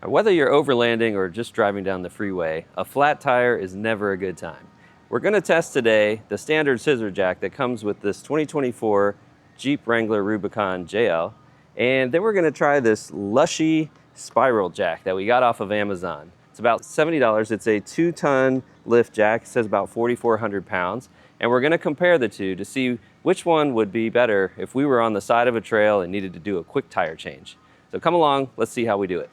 Whether you're overlanding or just driving down the freeway, a flat tire is never a good time. We're going to test today the standard scissor jack that comes with this 2024 Jeep Wrangler Rubicon JL, and then we're going to try this Lushy spiral jack that we got off of Amazon. It's about $70. It's a 2-ton lift jack. It says about 4,400 pounds, and we're going to compare the two to see which one would be better if we were on the side of a trail and needed to do a quick tire change. So come along, let's see how we do it.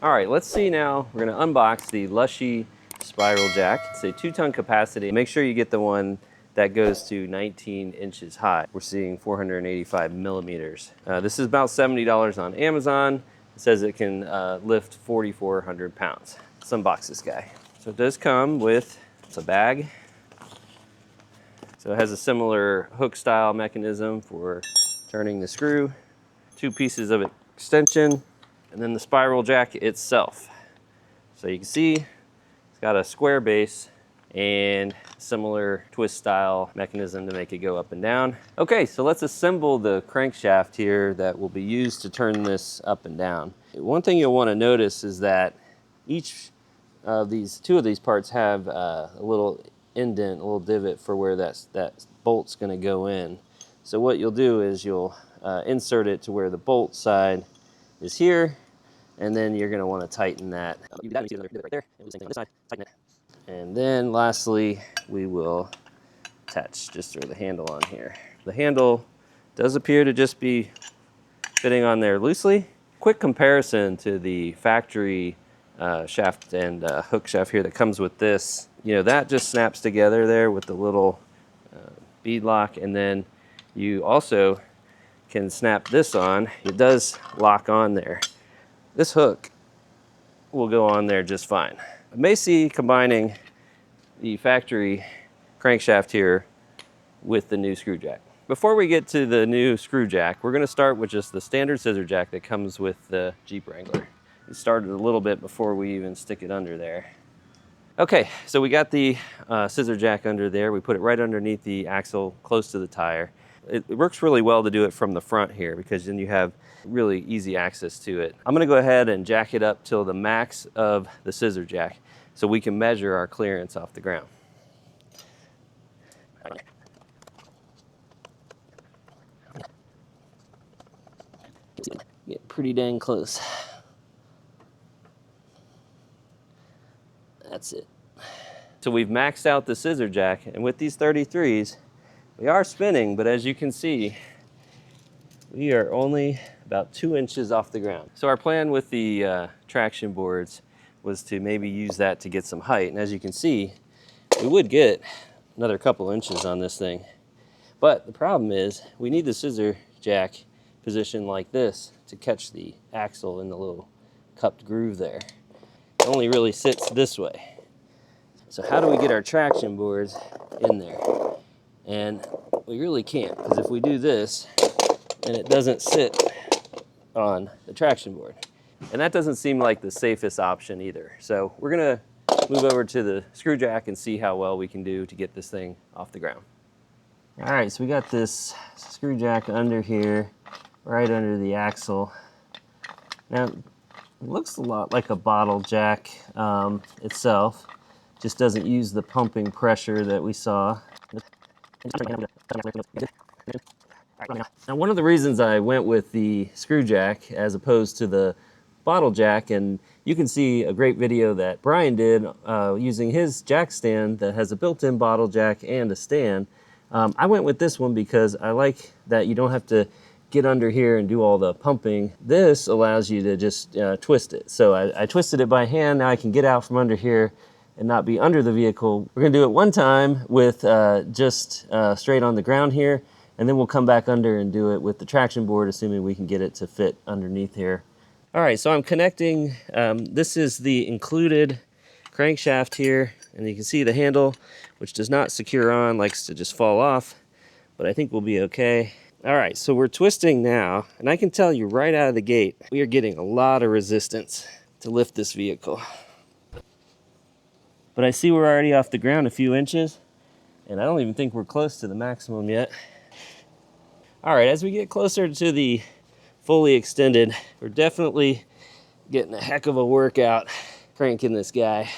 All right, let's see now. We're gonna unbox the Lushy spiral jack. It's a 2-ton capacity. Make sure you get the one that goes to 19 inches high. We're seeing 485 millimeters. This is about $70 on Amazon. It says it can lift 4,400 pounds. Let's unbox this guy. So it does come with, it's a bag. So it has a similar hook style mechanism for turning the screw, 2 pieces of extension, and then the spiral jack itself. So you can see it's got a square base and similar twist style mechanism to make it go up and down. Okay, so let's assemble the crankshaft here that will be used to turn this up and down. One thing you'll want to notice is that each of these, 2 of these parts have a little indent, a little divot for where that bolt's going to go in. So what you'll do is you'll insert it to where the bolt side is here, and then you're going to want to tighten that. You can see another divot right there. And do the same thing on this side. Tighten it. And then lastly, we will attach, just throw the handle on here. The handle does appear to just be fitting on there loosely. Quick comparison to the factory shaft and hook shaft here that comes with this. You know, that just snaps together there with the little bead lock, and then you also can snap this on. It does lock on there. This hook will go on there just fine. I may see combining the factory crankshaft here with the new screw jack. Before we get to the new screw jack, we're going to start with just the standard scissor jack that comes with the Jeep Wrangler. It started a little bit before we even stick it under there. Okay, so we got the scissor jack under there. We put it right underneath the axle, close to the tire. It works really well to do it from the front here because then you have really easy access to it. I'm gonna go ahead and jack it up till the max of the scissor jack so we can measure our clearance off the ground. Get pretty dang close. That's it. So we've maxed out the scissor jack, and with these 33s, we are spinning, but as you can see, we are only about 2 inches off the ground. So our plan with the traction boards was to maybe use that to get some height. And as you can see, we would get another couple inches on this thing. But the problem is we need the scissor jack positioned like this to catch the axle in the little cupped groove there. It only really sits this way. So how do we get our traction boards in there? And we really can't, because if we do this, then it doesn't sit on the traction board. And that doesn't seem like the safest option either. So we're gonna move over to the screw jack and see how well we can do to get this thing off the ground. All right, so we got this screw jack under here, right under the axle. Now, it looks a lot like a bottle jack itself, just doesn't use the pumping pressure that we saw. Now, one of the reasons I went with the screw jack as opposed to the bottle jack, and you can see a great video that Brian did using his jack stand that has a built-in bottle jack and a stand. I went with this one because I like that you don't have to get under here and do all the pumping. This allows you to just twist it. So I twisted it by hand. Now I can get out from under here and not be under the vehicle. We're gonna do it one time with just straight on the ground here, and then we'll come back under and do it with the traction board, assuming we can get it to fit underneath here. All right, so I'm connecting, this is the included crankshaft here, and you can see the handle, which does not secure on, likes to just fall off, but I think we'll be okay. All right, so we're twisting now, and I can tell you right out of the gate, we are getting a lot of resistance to lift this vehicle. but I see we're already off the ground a few inches, and I don't even think we're close to the maximum yet. All right, as we get closer to the fully extended, we're definitely getting a heck of a workout cranking this guy.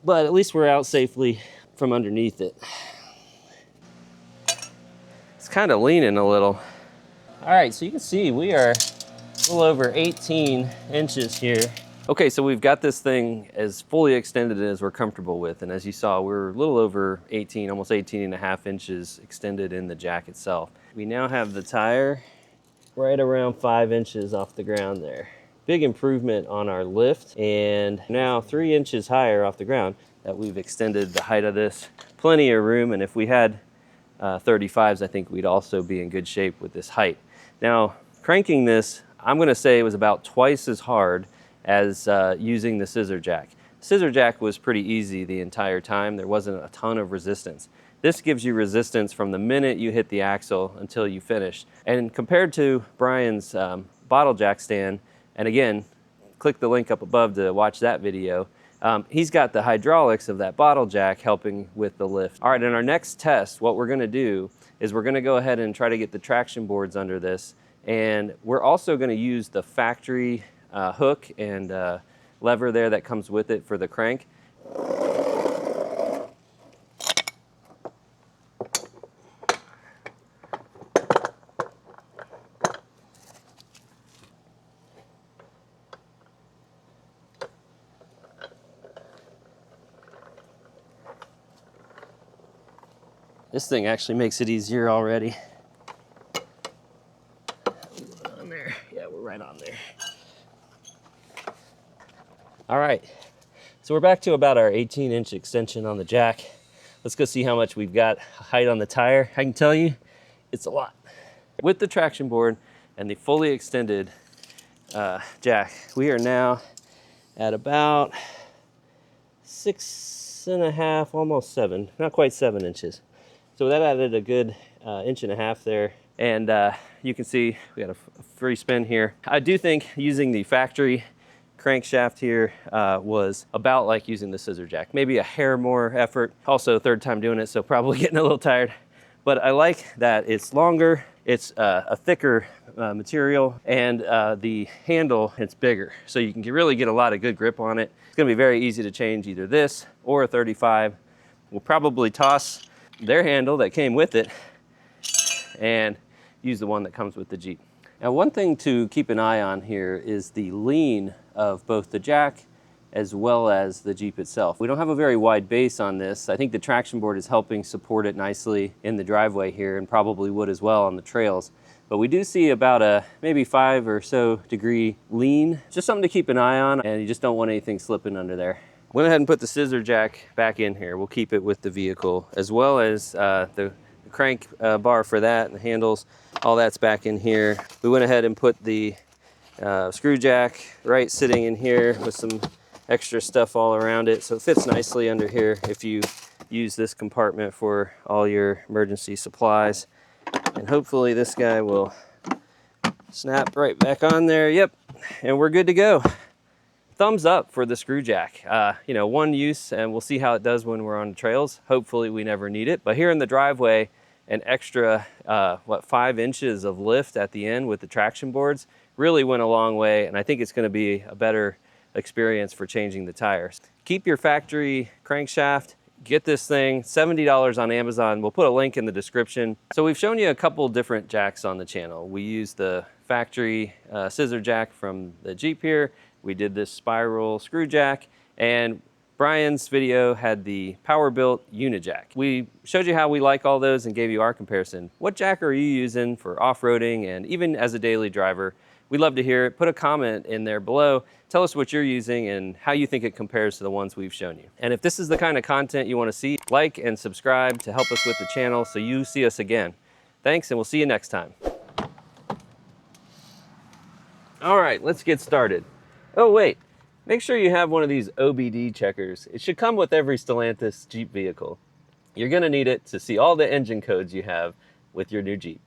But at least we're out safely from underneath it. It's kind of leaning a little. All right, so you can see we are a little over 18 inches here. Okay, so we've got this thing as fully extended as we're comfortable with. And as you saw, we're a little over 18, almost 18 and a half inches extended in the jack itself. We now have the tire right around 5 inches off the ground there. Big improvement on our lift, and now 3 inches higher off the ground that we've extended the height of this. Plenty of room, and if we had 35s, I think we'd also be in good shape with this height. Now, cranking this, I'm gonna say it was about twice as hard as using the scissor jack. Scissor jack was pretty easy the entire time. There wasn't a ton of resistance. This gives you resistance from the minute you hit the axle until you finish. And compared to Brian's bottle jack stand, and again, click the link up above to watch that video, he's got the hydraulics of that bottle jack helping with the lift. All right, in our next test, what we're gonna do is we're gonna go ahead and try to get the traction boards under this, and we're also gonna use the factory hook and lever there that comes with it for the crank. This thing actually makes it easier already. On there. Yeah, we're right on there. All right, so we're back to about our 18-inch extension on the jack. Let's go see how much we've got height on the tire. I can tell you, it's a lot. With the traction board and the fully extended jack, we are now at about 6.5, almost 7, not quite 7 inches. So that added a good 1.5 inches there. And you can see we got a free spin here. I do think using the factory crankshaft here was about like using the scissor jack. Maybe a hair more effort. Also, third time doing it, so probably getting a little tired. But I like that it's longer, it's a thicker material, and the handle, it's bigger. So you can really get a lot of good grip on it. It's gonna be very easy to change either this or a 35. We'll probably toss their handle that came with it and use the one that comes with the Jeep. Now, one thing to keep an eye on here is the lean of both the jack as well as the Jeep itself. We don't have a very wide base on this. I think the traction board is helping support it nicely in the driveway here, and probably would as well on the trails. But we do see about a maybe 5 or so degree lean. Just something to keep an eye on, and you just don't want anything slipping under there. Went ahead and put the scissor jack back in here. We'll keep it with the vehicle, as well as the crank bar for that and the handles. All that's back in here. We went ahead and put the screw jack right sitting in here with some extra stuff all around it, so it fits nicely under here if you use this compartment for all your emergency supplies. And hopefully this guy will snap right back on there. Yep, and we're good to go. Thumbs up for the screw jack. You know, one use, and we'll see how it does when we're on the trails. Hopefully we never need it, but here in the driveway, an extra 5 inches of lift at the end with the traction boards really went a long way, and I think it's going to be a better experience for changing the tires. Keep your factory crankshaft. Get this thing, $70 on Amazon. We'll put a link in the description. So we've shown you a couple different jacks on the channel. We used the factory scissor jack from the Jeep here. We did this spiral screw jack, and Brian's video had the power-built Unijack. We showed you how we like all those and gave you our comparison. What jack are you using for off-roading and even as a daily driver? We'd love to hear it. Put a comment in there below. Tell us what you're using and how you think it compares to the ones we've shown you. And if this is the kind of content you want to see, like and subscribe to help us with the channel so you see us again. Thanks, and we'll see you next time. All right, let's get started. Oh, wait. Make sure you have one of these OBD checkers. It should come with every Stellantis Jeep vehicle. You're going to need it to see all the engine codes you have with your new Jeep.